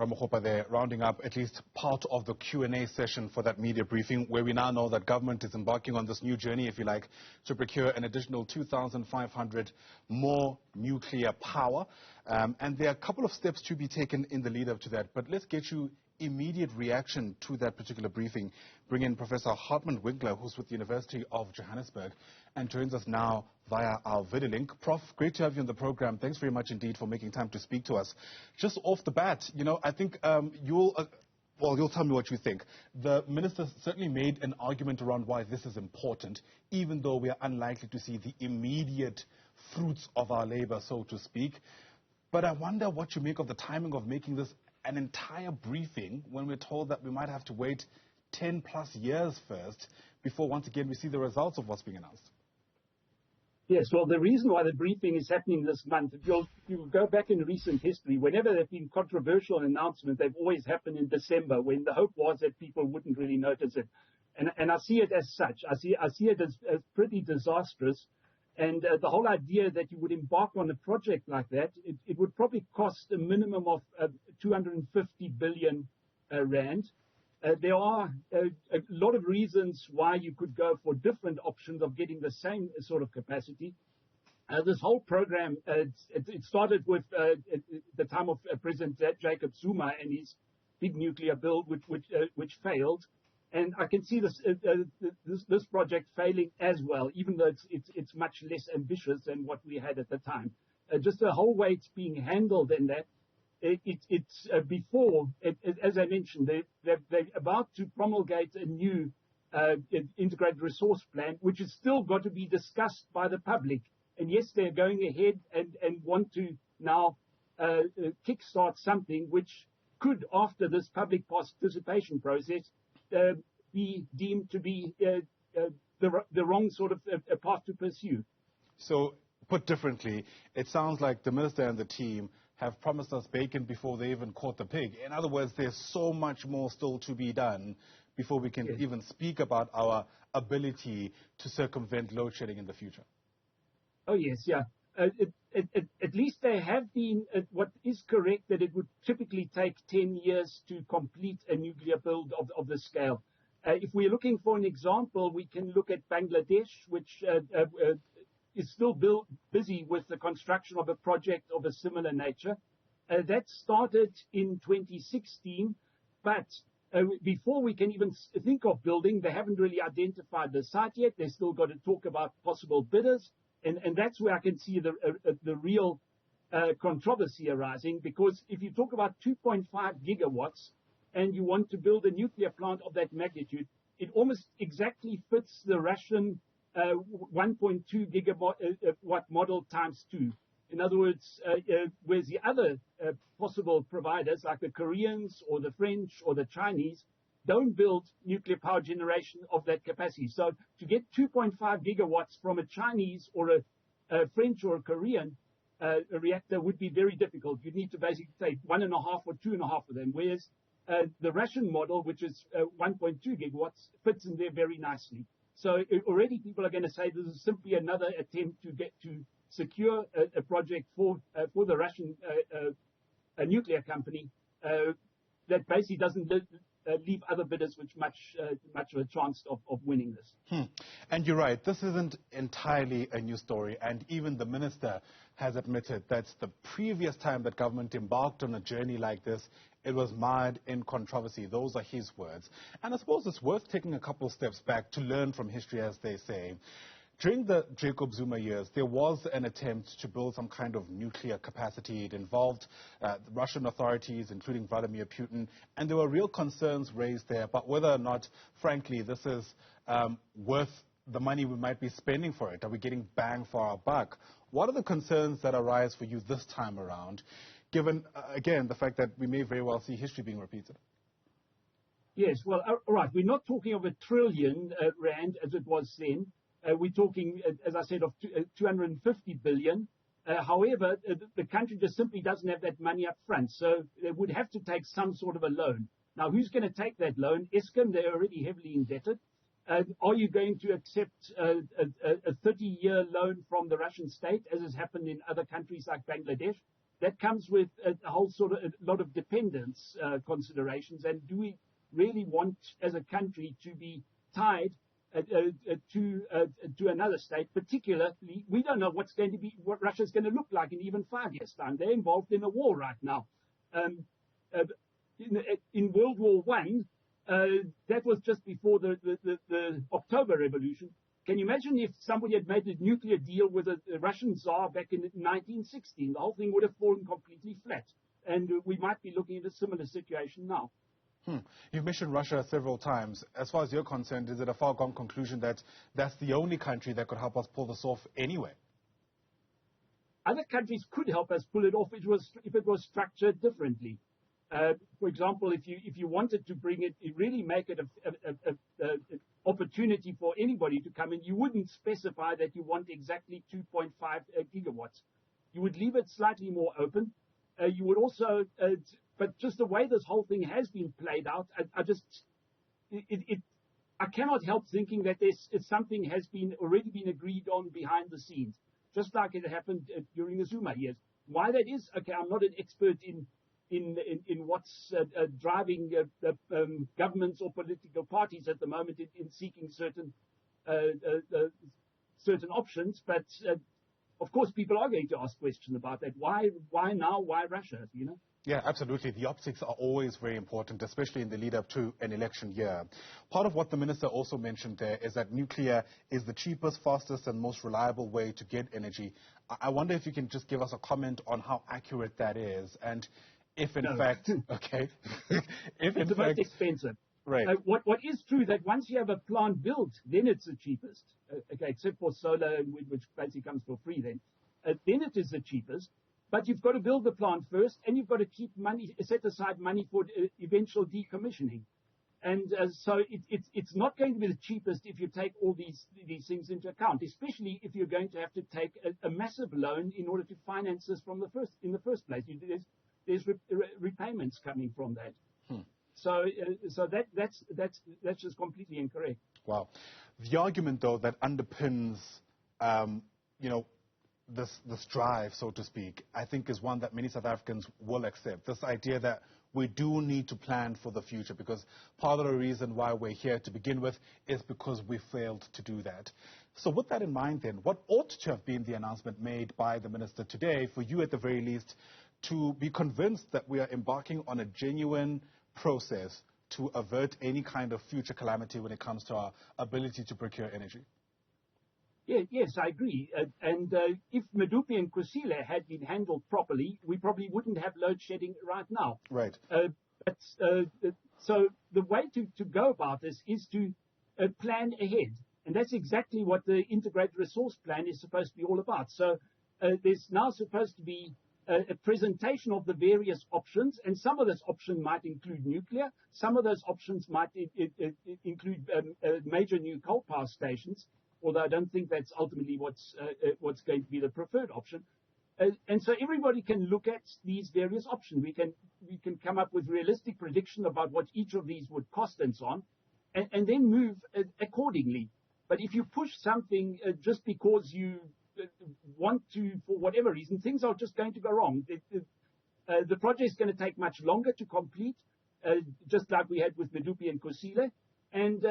Ramokgopa there, rounding up at least part of the Q&A session for that media briefing, where we now know that government is embarking on this new journey, if you like, to procure an additional 2,500 more nuclear power. And there are a couple of steps to be taken in the lead-up to that. But let's get you immediate reaction to that particular briefing. Bring in Professor Hartmut Winkler, who's with the University of Johannesburg, and joins us now via our video link. Prof, great to have you on the program. Thanks very much indeed for making time to speak to us. Just off the bat, you know, I think you'll tell me what you think. The minister certainly made an argument around why this is important, even though we are unlikely to see the immediate fruits of our labor, so to speak. But I wonder what you make of the timing of making this an entire briefing when we're told that we might have to wait 10 plus years first before once again we see the results of what's being announced. Yes, well, the reason why the briefing is happening this month, if you go back in recent history, whenever there have been controversial announcements, they've always happened in December, when the hope was that people wouldn't really notice it. And I see it as such. I see it as pretty disastrous. And the whole idea that you would embark on a project like that, it would probably cost a minimum of 250 billion rand. There are a lot of reasons why you could go for different options of getting the same sort of capacity. This whole program, it started with the time of President Jacob Zuma and his big nuclear build, which failed. And I can see this project failing as well, even though it's much less ambitious than what we had at the time. Just the whole way it's being handled in that, it's before, as I mentioned, they're about to promulgate a new integrated resource plan, which has still got to be discussed by the public. And yes, they're going ahead and want to now kickstart something which could, after this public participation process, be deemed to be the wrong sort of path to pursue. So, put differently, it sounds like the minister and the team have promised us bacon before they even caught the pig. In other words, there's so much more still to be done before we can even speak about our ability to circumvent load shedding in the future. Oh, yes, yeah. At least they have been, what is correct, that it would typically take 10 years to complete a nuclear build of this scale. If we're looking for an example, we can look at Bangladesh, which is still busy with the construction of a project of a similar nature. That started in 2016, but before we can even think of building, they haven't really identified the site yet. They've still got to talk about possible bidders. And that's where I can see the real controversy arising, because if you talk about 2.5 gigawatts and you want to build a nuclear plant of that magnitude, it almost exactly fits the Russian 1.2 gigawatt model times 2. In other words, whereas the other possible providers, like the Koreans or the French or the Chinese, don't build nuclear power generation of that capacity. So to get 2.5 gigawatts from a Chinese or a French or a Korean reactor would be very difficult. You need to basically take 1.5 or 2.5 of them, whereas the Russian model, which is 1.2 gigawatts, fits in there very nicely. So already people are going to say this is simply another attempt to secure a project for the Russian nuclear company that basically doesn't leave other bidders with much of a chance of winning this. And you're right, this isn't entirely a new story, and even the minister has admitted that the previous time that government embarked on a journey like this, it was mired in controversy. Those are his words. And I suppose it's worth taking a couple of steps back to learn from history, as they say. During the Jacob Zuma years, there was an attempt to build some kind of nuclear capacity. It involved the Russian authorities, including Vladimir Putin, and there were real concerns raised there about whether or not, frankly, this is worth the money we might be spending for it. Are we getting bang for our buck? What are the concerns that arise for you this time around, given, again, the fact that we may very well see history being repeated? Yes, well, all right. We're not talking of 1 trillion rand as it was then. We're talking, as I said, of 250 billion. However, the country just simply doesn't have that money up front. So they would have to take some sort of a loan. Now, who's going to take that loan? Eskom, they're already heavily indebted. Are you going to accept a 30-year loan from the Russian state, as has happened in other countries like Bangladesh? that comes with a whole sort of a lot of dependence considerations. And do we really want, as a country, to be tied to another state? Particularly, we don't know what Russia's going to look like in even 5 years' time. They're involved in a war right now. In World War I, that was just before the October Revolution. Can you imagine if somebody had made a nuclear deal with a Russian Tsar back in 1916? The whole thing would have fallen completely flat. And we might be looking at a similar situation now. You've mentioned Russia several times. As far as you're concerned, is it a far-gone conclusion that that's the only country that could help us pull this off anyway? Other countries could help us pull it off if it was structured differently. For example, if you wanted to bring it, really make it an opportunity for anybody to come in, you wouldn't specify that you want exactly 2.5 gigawatts. You would leave it slightly more open. You would also, but just the way this whole thing has been played out, I cannot help thinking that something has already been agreed on behind the scenes, just like it happened during the Zuma years. Why that is, okay, I'm not an expert in what's driving governments or political parties at the moment in seeking certain options, but of course people are going to ask questions about that. Why now? Why Russia? You know? Yeah, absolutely. The optics are always very important, especially in the lead up to an election year. Part of what the minister also mentioned there is that nuclear is the cheapest, fastest and most reliable way to get energy. I wonder if you can just give us a comment on how accurate that is, and if in fact, okay, if in it's the fact, most expensive. Right. What is true that once you have a plant built, then it's the cheapest. Okay, except for solar, which basically comes for free then. Then it is the cheapest. But you've got to build the plant first, and you've got to set aside money for eventual decommissioning. And so it's not going to be the cheapest if you take all these things into account, especially if you're going to have to take a massive loan in order to finance this in the first place. There's repayments coming from that. So that's just completely incorrect. Wow. The argument, though, that underpins, this drive, so to speak, I think is one that many South Africans will accept. This idea that we do need to plan for the future, because part of the reason why we're here to begin with is because we failed to do that. So with that in mind, then, what ought to have been the announcement made by the minister today, for you at the very least, to be convinced that we are embarking on a genuine process to avert any kind of future calamity when it comes to our ability to procure energy? Yes, I agree. And if Medupi and Kusile had been handled properly, we probably wouldn't have load shedding right now. Right. So the way to go about this is to plan ahead. And that's exactly what the integrated resource plan is supposed to be all about. So there's now supposed to be a presentation of the various options, and some of those options might include nuclear. Some of those options might include major new coal power stations, although I don't think that's ultimately what's going to be the preferred option. And so everybody can look at these various options. We can come up with realistic prediction about what each of these would cost and so on, and then move accordingly. But if you push something just because you want to, for whatever reason, things are just going to go wrong. The project is going to take much longer to complete, just like we had with Medupi and Kusile. And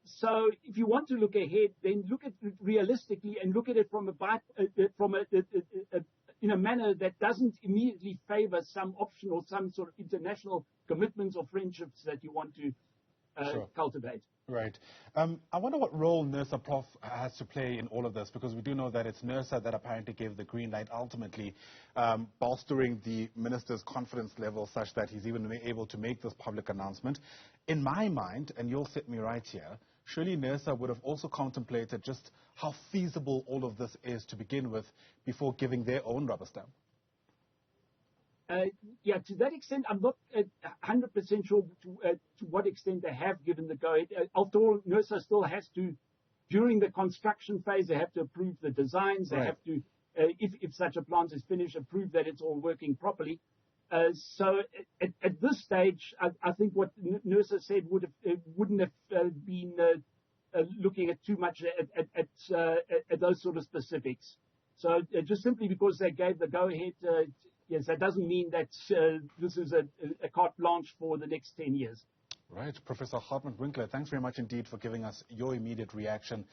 so if you want to look ahead, then look at it realistically and look at it in a manner that doesn't immediately favor some option or some sort of international commitments or friendships that you want to cultivate. Right. I wonder what role NURSA, Prof, has to play in all of this, because we do know that it's NURSA that apparently gave the green light ultimately, bolstering the minister's confidence level such that he's even able to make this public announcement. In my mind, and you'll set me right here, surely NURSA would have also contemplated just how feasible all of this is to begin with before giving their own rubber stamp. To that extent, I'm not 100% sure to what extent they have given the go-ahead. After all, NURSA still has to, during the construction phase, they have to approve the designs. They have to, if such a plant is finished, approve that it's all working properly. So at this stage, I think what NURSA said wouldn't have been looking at too much at those sort of specifics. So just simply because they gave the go-ahead, Yes, that doesn't mean that this is a carte blanche for the next 10 years. Right. Professor Hartmut Winkler, thanks very much indeed for giving us your immediate reaction.